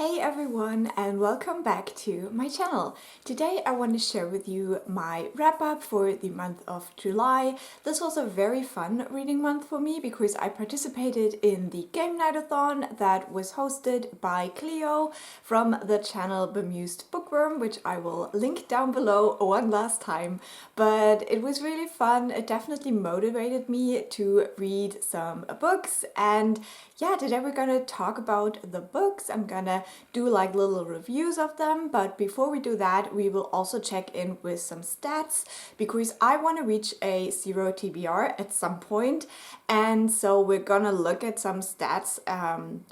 Hey everyone, and welcome back to my channel. Today I want to share with you my wrap up for the month of July. This was a very fun reading month for me because I participated in the game night-a-thon that was hosted by Cleo from the channel Bemused Bookworm, which I will link down below one last time. But it was really fun. It definitely motivated me to read some books, and yeah, today we're gonna talk about the books. I'm gonna do like little reviews of them, but before we do that, we will also check in with some stats because I want to reach a 0 TBR at some point, and so we're gonna look at some stats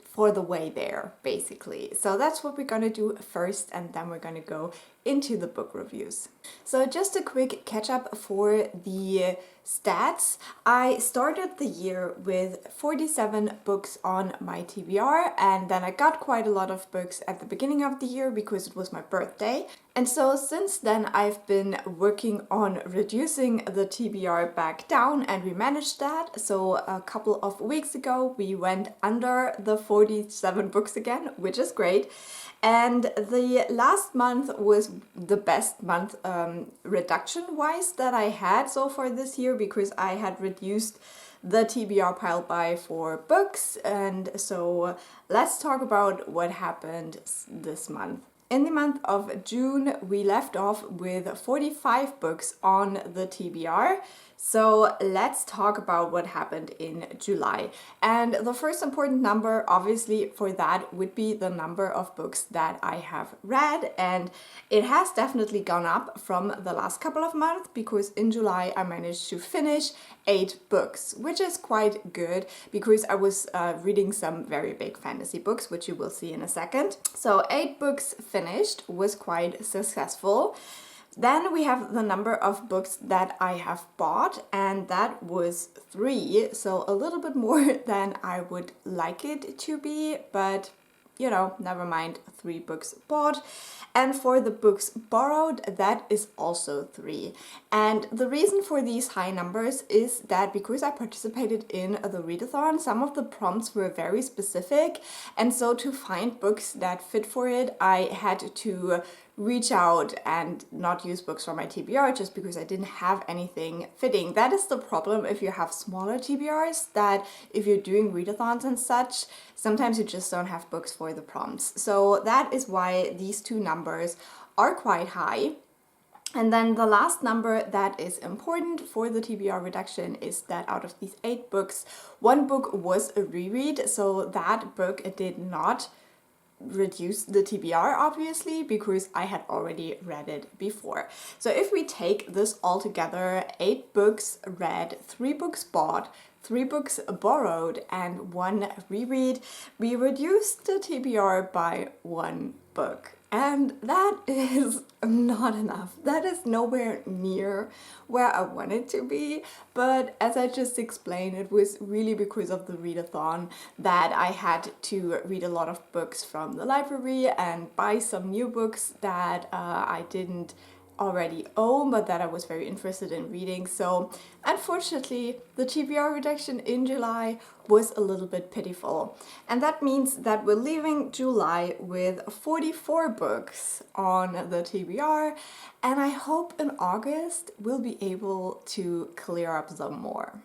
for the way there, basically. So that's what we're gonna do first, and then we're gonna go into the book reviews. So just a quick catch up for the stats. I started the year with 47 books on my TBR, and then I got quite a lot of books at the beginning of the year because it was my birthday. And so since then I've been working on reducing the TBR back down, and we managed that. So a couple of weeks ago we went under the 47 books again, which is great. And the last month was the best month reduction-wise that I had so far this year because I had reduced the TBR pile by 4 books. And so let's talk about what happened this month. In the month of June, we left off with 45 books on the TBR. So let's talk about what happened in July. And the first important number, obviously, for that would be the number of books that I have read. And it has definitely gone up from the last couple of months because in July I managed to finish 8 books, which is quite good because I was reading some very big fantasy books, which you will see in a second. So 8 books finished was quite successful. Then we have the number of books that I have bought, and that was 3, so a little bit more than I would like it to be, but you know, never mind, 3 books bought. And for the books borrowed, that is also 3. And the reason for these high numbers is that because I participated in the readathon, some of the prompts were very specific, and so to find books that fit for it, I had to reach out and not use books from my TBR just because I didn't have anything fitting. That is the problem if you have smaller TBRs, that if you're doing readathons and such, sometimes you just don't have books for the prompts. So that is why these 2 numbers are quite high. And then the last number that is important for the TBR reduction is that out of these 8 books, 1 book was a reread, so that book did not reduce the TBR, obviously, because I had already read it before. So if we take this all together, 8 books read, 3 books bought, 3 books borrowed, and 1 reread, we reduced the TBR by 1 book. And that is not enough. That is nowhere near where I want it to be. But as I just explained, it was really because of the readathon that I had to read a lot of books from the library and buy some new books that I didn't already own, but that I was very interested in reading. So unfortunately, the TBR reduction in July was a little bit pitiful. And that means that we're leaving July with 44 books on the TBR, and I hope in August we'll be able to clear up some more.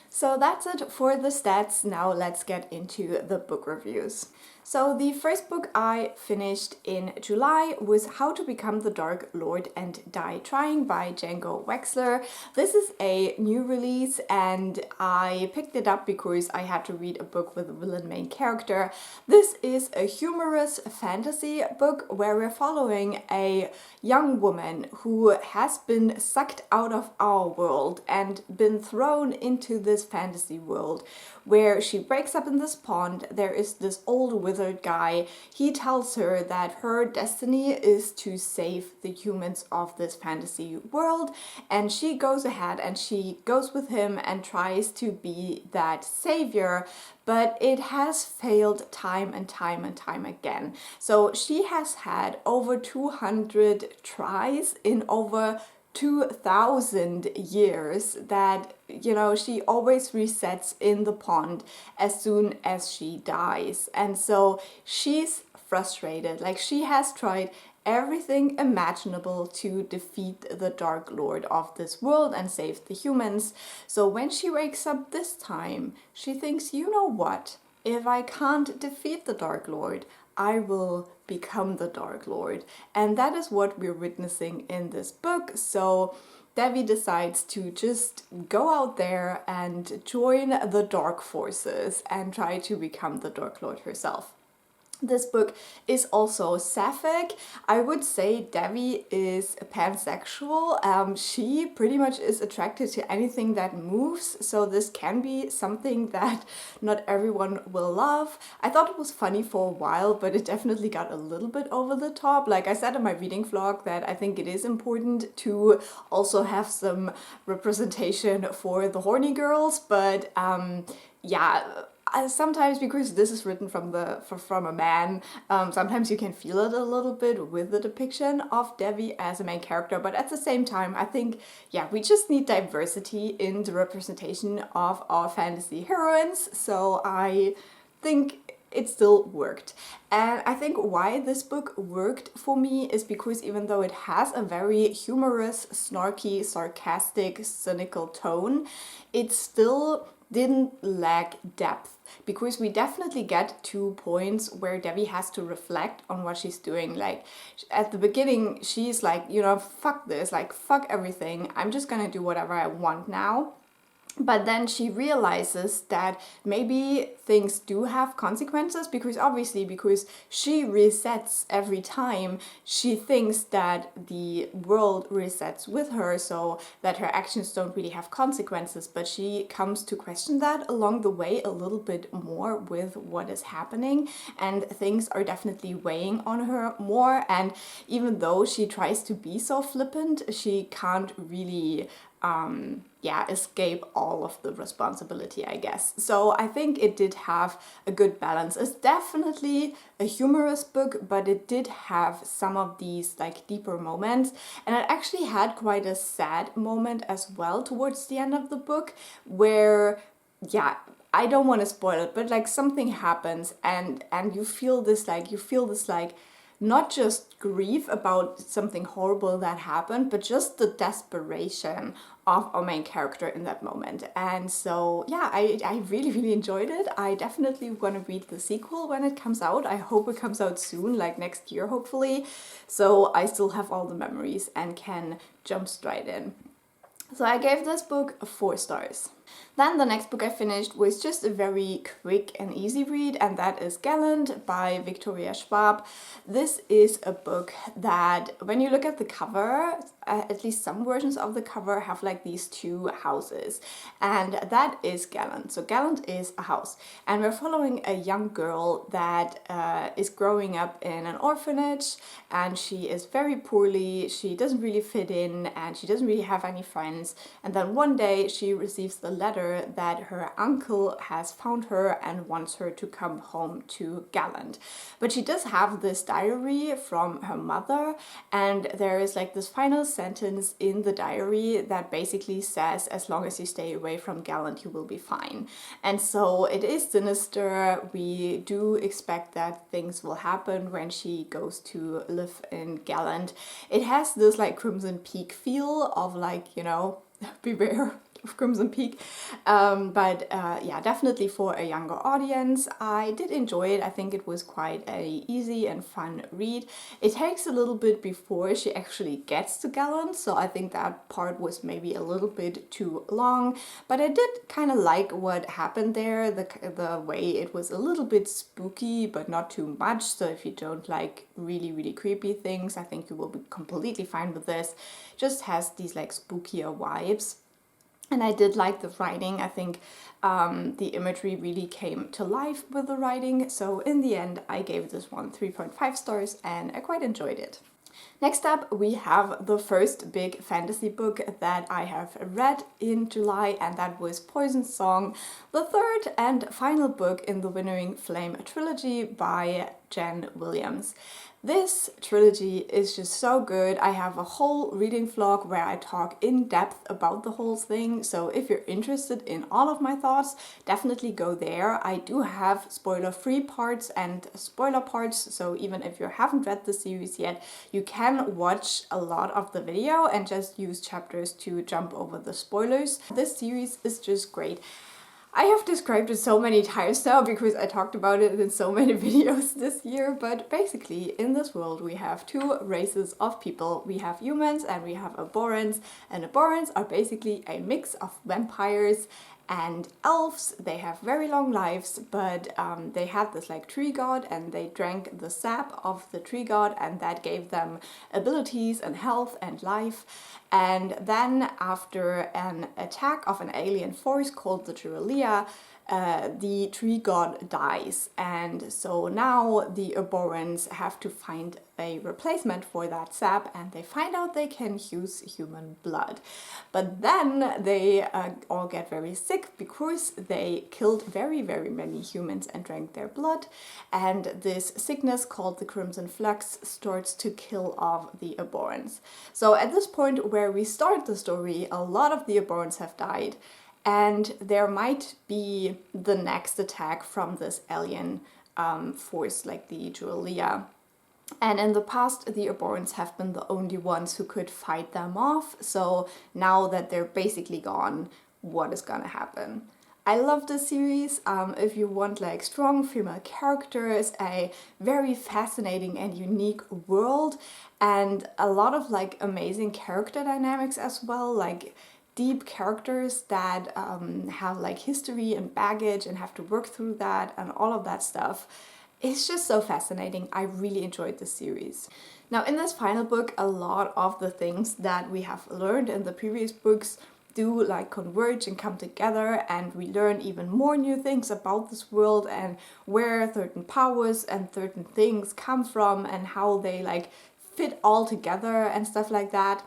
So that's it for the stats. Now let's get into the book reviews. So the first book I finished in July was How to Become the Dark Lord and Die Trying by Django Wexler. This is a new release, and I picked it up because I had to read a book with a villain main character. This is a humorous fantasy book where we're following a young woman who has been sucked out of our world and been thrown into this fantasy world where she breaks up in this pond. There is this old wizard guy. He tells her that her destiny is to save the humans of this fantasy world, and she goes ahead and she goes with him and tries to be that savior, but it has failed time and time and time again. So she has had over 200 tries in over 2,000 years that, you know, she always resets in the pond as soon as she dies. And so she's frustrated. Like, she has tried everything imaginable to defeat the Dark Lord of this world and save the humans. So when she wakes up this time, she thinks, you know what? If I can't defeat the Dark Lord, I will become the Dark Lord. And that is what we're witnessing in this book. So Devi decides to just go out there and join the dark forces and try to become the Dark Lord herself. This book is also sapphic. I would say Devi is pansexual. She pretty much is attracted to anything that moves, so this can be something that not everyone will love. I thought it was funny for a while, but it definitely got a little bit over the top. Like I said in my reading vlog, that I think it is important to also have some representation for the horny girls, but yeah, sometimes, because this is written from a man, sometimes you can feel it a little bit with the depiction of Devi as a main character, but at the same time, I think, yeah, we just need diversity in the representation of our fantasy heroines, so I think it still worked. And I think why this book worked for me is because even though it has a very humorous, snarky, sarcastic, cynical tone, it still didn't lack depth, because we definitely get to points where Devi has to reflect on what she's doing. Like at the beginning, she's like, you know, fuck this, like fuck everything, I'm just gonna do whatever I want now. But then she realizes that maybe things do have consequences, because she resets every time. She thinks that the world resets with her, so that her actions don't really have consequences. But she comes to question that along the way a little bit more with what is happening, and things are definitely weighing on her more. And even though she tries to be so flippant, she can't really escape all of the responsibility, I guess. So I think it did have a good balance. It's definitely a humorous book, but it did have some of these like deeper moments, and it actually had quite a sad moment as well towards the end of the book, where, yeah, I don't want to spoil it, but like something happens and you feel this like not just grief about something horrible that happened, but just the desperation of our main character in that moment. And so, yeah, I really, really enjoyed it. I definitely want to read the sequel when it comes out. I hope it comes out soon, like next year, hopefully. So I still have all the memories and can jump straight in. So I gave this book 4 stars. Then the next book I finished was just a very quick and easy read, and that is Gallant by V. Schwab. This is a book that, when you look at the cover, at least some versions of the cover have like these 2 houses, and that is Gallant. So Gallant is a house, and we're following a young girl that is growing up in an orphanage, and she is very poorly, she doesn't really fit in, and she doesn't really have any friends. And then one day she receives the letter that her uncle has found her and wants her to come home to Gallant. But she does have this diary from her mother, and there is like this final sentence in the diary that basically says, as long as you stay away from Gallant, you will be fine. And so it is sinister. We do expect that things will happen when she goes to live in Gallant. It has this like Crimson Peak feel of like, you know, beware of Crimson Peak, yeah, definitely for a younger audience. I did enjoy it. I think it was quite a easy and fun read. It takes a little bit before she actually gets to Gallant, so I think that part was maybe a little bit too long, but I did kind of like what happened there. The way it was a little bit spooky, but not too much, so if you don't like really, really creepy things, I think you will be completely fine with this. Just has these like spookier vibes. And I did like the writing. I think the imagery really came to life with the writing. So in the end, I gave this one 3.5 stars and I quite enjoyed it. Next up, we have the first big fantasy book that I have read in July, and that was Poison Song, the third and final book in the Winnowing Flame trilogy by Jenn Williams. This trilogy is just so good. I have a whole reading vlog where I talk in depth about the whole thing, so if you're interested in all of my thoughts, definitely go there. I do have spoiler-free parts and spoiler parts, so even if you haven't read the series yet, you can watch a lot of the video and just use chapters to jump over the spoilers. This series is just great. I have described it so many times now because I talked about it in so many videos this year, but basically in this world we have two races of people. We have humans and we have Aborans, and Aborans are basically a mix of vampires and elves. They have very long lives, but they had this like tree god and they drank the sap of the tree god, and that gave them abilities and health and life. And then after an attack of an alien force called the Djèlí, the tree god dies, and so now the Aborans have to find a replacement for that sap, and they find out they can use human blood. But then they all get very sick because they killed very many humans and drank their blood, and this sickness called the Crimson Flux starts to kill off the Aborans. So at this point where we start the story, a lot of the Aborans have died, and there might be the next attack from this alien force like the Djèlí. And in the past, the Aborans have been the only ones who could fight them off. So now that they're basically gone, what is gonna happen? I love this series. If you want like strong female characters, a very fascinating and unique world, and a lot of like amazing character dynamics as well, like deep characters that have like history and baggage and have to work through that and all of that stuff. It's just so fascinating. I really enjoyed this series. Now in this final book, a lot of the things that we have learned in the previous books do like converge and come together, and we learn even more new things about this world and where certain powers and certain things come from and how they like fit all together and stuff like that.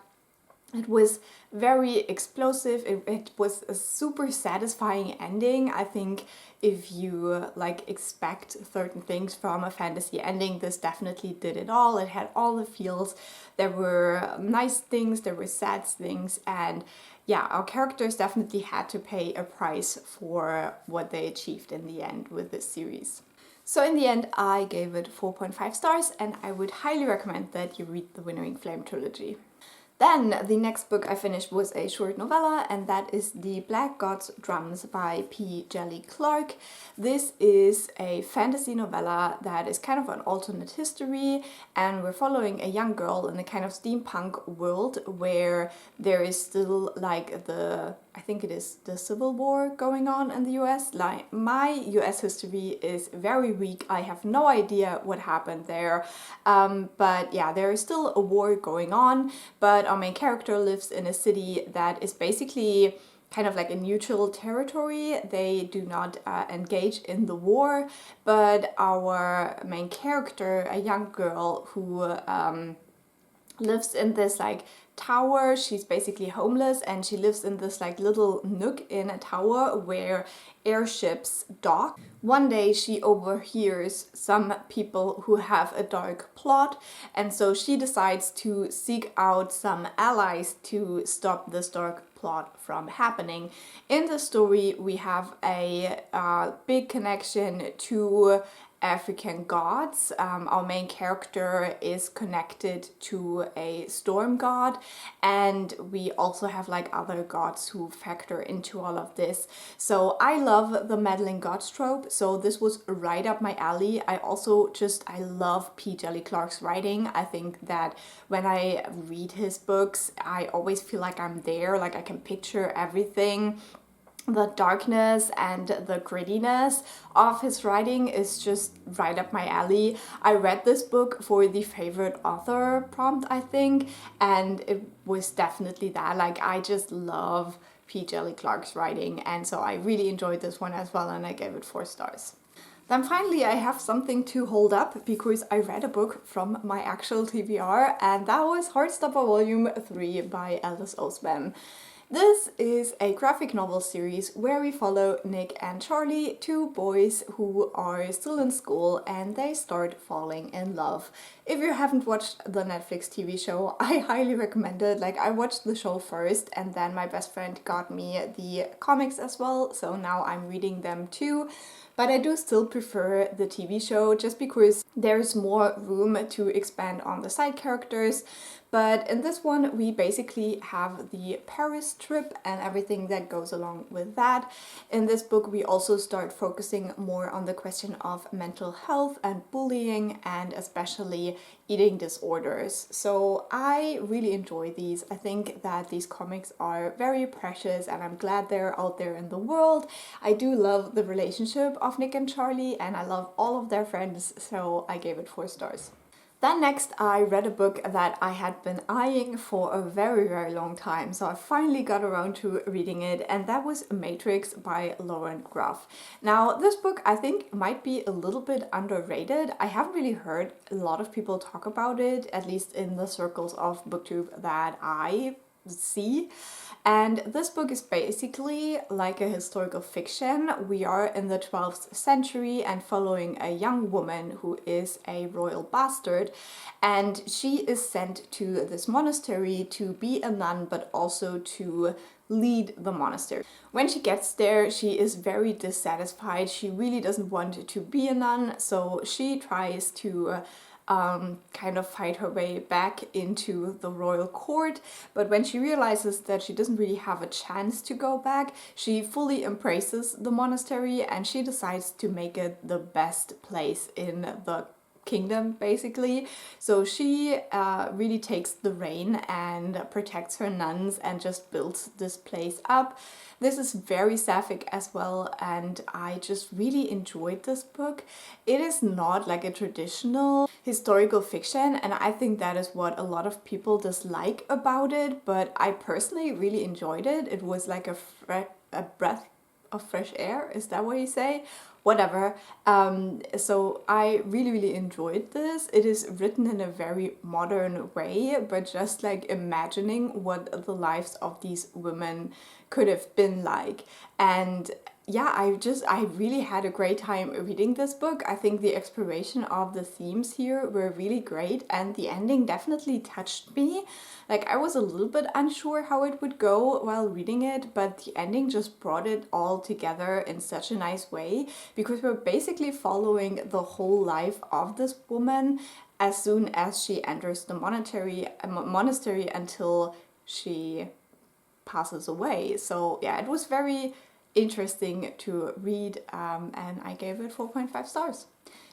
It was very explosive. It was a super satisfying ending. I think if you like expect certain things from a fantasy ending, this definitely did it all. It had all the feels. There were nice things, there were sad things, and yeah, our characters definitely had to pay a price for what they achieved in the end with this series. So in the end, I gave it 4.5 stars, and I would highly recommend that you read the Winnowing Flame trilogy. Then the next book I finished was a short novella, and that is The Black God's Drums by P. Djèlí Clark. This is a fantasy novella that is kind of an alternate history, and we're following a young girl in a kind of steampunk world where there is still like I think it is the Civil War going on in the US. Like, my US history is very weak. I have no idea what happened there. But yeah, there is still a war going on, but our main character lives in a city that is basically kind of like a neutral territory. They do not engage in the war, but our main character, a young girl who lives in this like tower. She's basically homeless, and she lives in this like little nook in a tower where airships dock. One day she overhears some people who have a dark plot, and so she decides to seek out some allies to stop this dark plot from happening. In the story we have a big connection to African gods. Our main character is connected to a storm god, and we also have like other gods who factor into all of this. So I love the meddling gods trope, so this was right up my alley. I love P. Djèlí Clark's writing. I think that when I read his books, I always feel like I'm there, like I can picture everything. The darkness and the grittiness of his writing is just right up my alley. I read this book for the favorite author prompt, I think, and it was definitely that. Like, I just love P. Djèlí Clark's writing, and so I really enjoyed this one as well, and I gave it 4 stars. Then finally I have something to hold up because I read a book from my actual TBR, and that was Heartstopper Volume 3 by Oseman. This is a graphic novel series where we follow Nick and Charlie, two boys who are still in school and they start falling in love. If you haven't watched the Netflix TV show, I highly recommend it. Like, I watched the show first and then my best friend got me the comics as well, so now I'm reading them too. But I do still prefer the TV show just because there's more room to expand on the side characters. But in this one, we basically have the Paris trip and everything that goes along with that. In this book, we also start focusing more on the question of mental health and bullying and especially eating disorders. So I really enjoy these. I think that these comics are very precious and I'm glad they're out there in the world. I do love the relationship of Nick and Charlie and I love all of their friends, so I gave it 4 stars. Then next I read a book that I had been eyeing for a very long time, so I finally got around to reading it, and that was Matrix by Groff. Now this book I think might be a little bit underrated. I haven't really heard a lot of people talk about it, at least in the circles of booktube that I see. And this book is basically like a historical fiction. We are in the 12th century and following a young woman who is a royal bastard, and she is sent to this monastery to be a nun but also to lead the monastery. When she gets there, she is very dissatisfied. She really doesn't want to be a nun, so she tries to kind of fight her way back into the royal court, but when she realizes that she doesn't really have a chance to go back, she fully embraces the monastery and she decides to make it the best place in the kingdom, basically. So she really takes the reign and protects her nuns and just builds this place up. This is very sapphic as well, and I just really enjoyed this book. It is not like a traditional historical fiction, and I think that is what a lot of people dislike about it, but I personally really enjoyed it. It was like a breath of fresh air, is that what you say? Whatever. So I really enjoyed this. It is written in a very modern way, but just like imagining what the lives of these women could have been like. And yeah, I really had a great time reading this book. I think the exploration of the themes here were really great and the ending definitely touched me. Like, I was a little bit unsure how it would go while reading it, but the ending just brought it all together in such a nice way, because we're basically following the whole life of this woman as soon as she enters the monastery until she passes away. So yeah, it was very interesting to read, and I gave it 4.5 stars.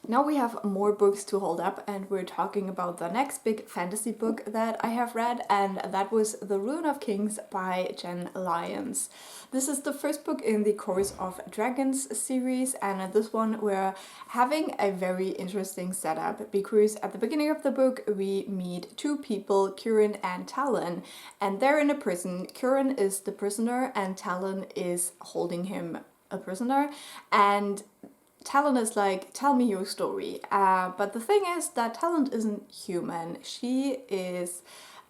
Now we have more books to hold up, and we're talking about the next big fantasy book that I have read, and that was The Ruin of Kings by Jenn Lyons. This is the first book in the Course of Dragons series, and at this one we're having a very interesting setup, because at the beginning of the book we meet two people, Kieran and Talon, and they're in a prison. Kieran is the prisoner and Talon is holding him a prisoner, and Talon is like, tell me your story. But the thing is that Talon isn't human. She is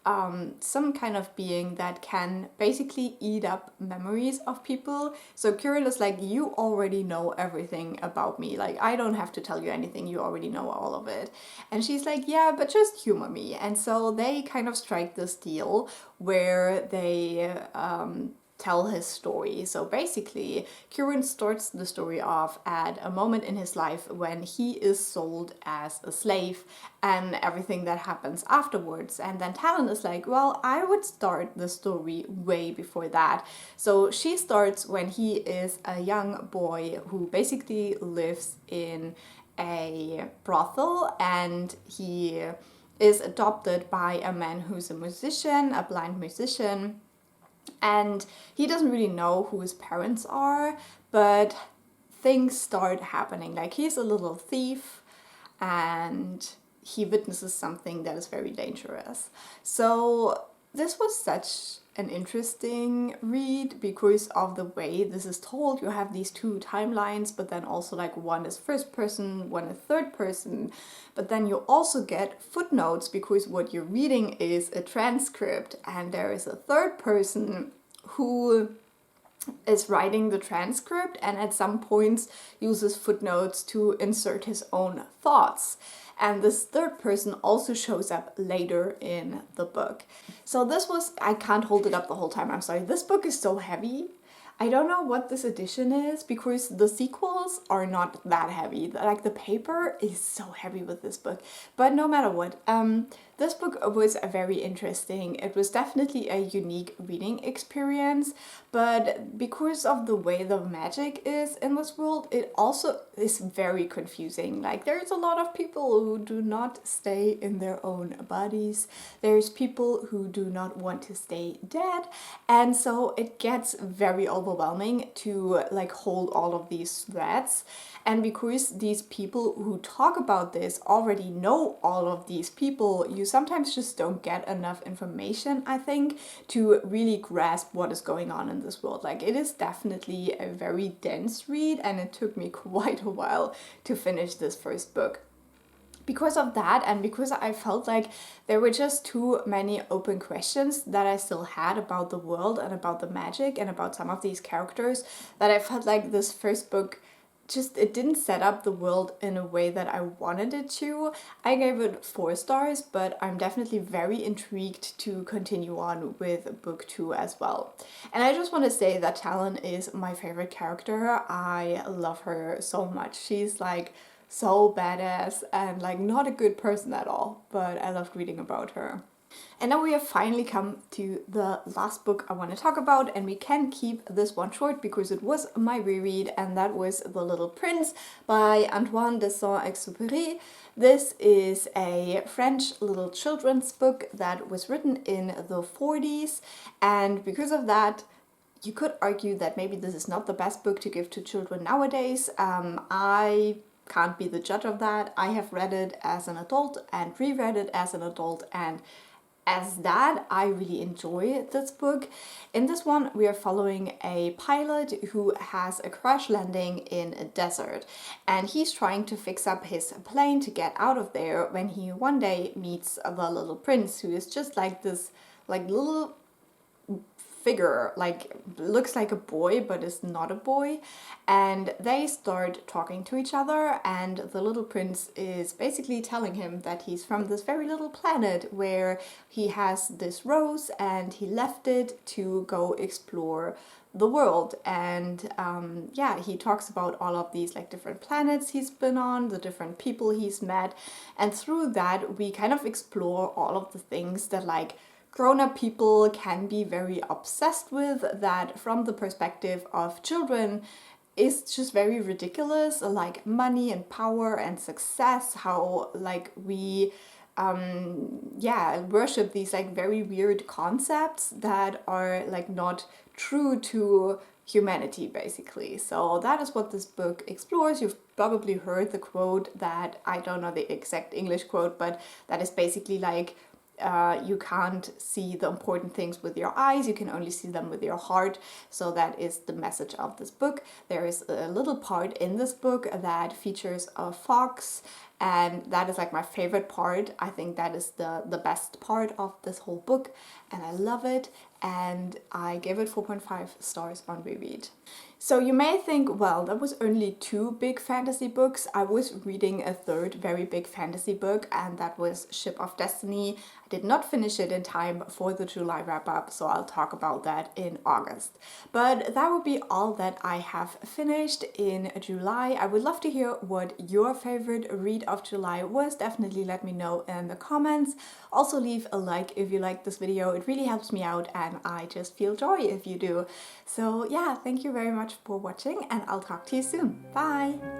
some kind of being that can basically eat up memories of people. So Kieran is like, you already know everything about me. Like, I don't have to tell you anything. You already know all of it. And she's like, yeah, but just humor me. And so they kind of strike this deal where they tell his story. So basically, Kieran starts the story off at a moment in his life when he is sold as a slave and everything that happens afterwards. And then Talon is like, well, I would start the story way before that. So she starts when he is a young boy who basically lives in a brothel, and he is adopted by a man who's a musician, a blind musician. And he doesn't really know who his parents are, but things start happening. Like, he's a little thief and he witnesses something that is very dangerous. So this was such an interesting read because of the way this is told. You have these two timelines, but then also like one is first person, one is third person. But then you also get footnotes because what you're reading is a transcript, and there is a third person who is writing the transcript and at some points uses footnotes to insert his own thoughts. And this third person also shows up later in the book. So this was, I can't hold it up the whole time, I'm sorry. This book is so heavy. I don't know what this edition is because the sequels are not that heavy. Like the paper is so heavy with this book. But no matter what, this book was very interesting. It was definitely a unique reading experience, but because of the way the magic is in this world, it also is very confusing. Like there's a lot of people who do not stay in their own bodies. There's people who do not want to stay dead. And so it gets very overwhelming to like hold all of these threads. And because these people who talk about this already know all of these people, you sometimes just don't get enough information, I think, to really grasp what is going on in this world. Like it is definitely a very dense read, and it took me quite a while to finish this first book. Because of that, and because I felt like there were just too many open questions that I still had about the world and about the magic and about some of these characters, that I felt like this first book it didn't set up the world in a way that I wanted it to. I gave it 4 stars, but I'm definitely very intrigued to continue on with book 2 as well. And I just want to say that Talon is my favorite character. I love her so much. She's like so badass and like not a good person at all, but I loved reading about her. And now we have finally come to the last book I want to talk about, and we can keep this one short because it was my reread, and that was The Little Prince by Antoine de Saint-Exupéry. This is a French little children's book that was written in the 40s, and because of that, you could argue that maybe this is not the best book to give to children nowadays. I can't be the judge of that. I have read it as an adult and reread it as an adult, and as that, I really enjoy this book. In this one, we are following a pilot who has a crash landing in a desert, and he's trying to fix up his plane to get out of there when he one day meets the little prince, who is just like this little figure, like looks like a boy but is not a boy, and they start talking to each other, and the little prince is basically telling him that he's from this very little planet where he has this rose and he left it to go explore the world. And yeah, he talks about all of these like different planets he's been on, the different people he's met, and through that we kind of explore all of the things that like grown-up people can be very obsessed with, that from the perspective of children is just very ridiculous, like money and power and success, how like we worship these like very weird concepts that are like not true to humanity, basically. So that is what this book explores. You've probably heard the quote that, I don't know the exact English quote, but that is basically like, you can't see the important things with your eyes, you can only see them with your heart. So that is the message of this book. There is a little part in this book that features a fox, and that is like my favorite part. I think that is the best part of this whole book, and I love it, and I gave it 4.5 stars on reread. So you may think, well, that was only 2 big fantasy books. I was reading a third very big fantasy book, and that was Ship of Destiny. I did not finish it in time for the July wrap-up, so I'll talk about that in August. But that would be all that I have finished in July. I would love to hear what your favorite read of July was. Definitely let me know in the comments. Also leave a like if you liked this video. It really helps me out, and I just feel joy if you do. So yeah, thank you very much for watching, and I'll talk to you soon. Bye!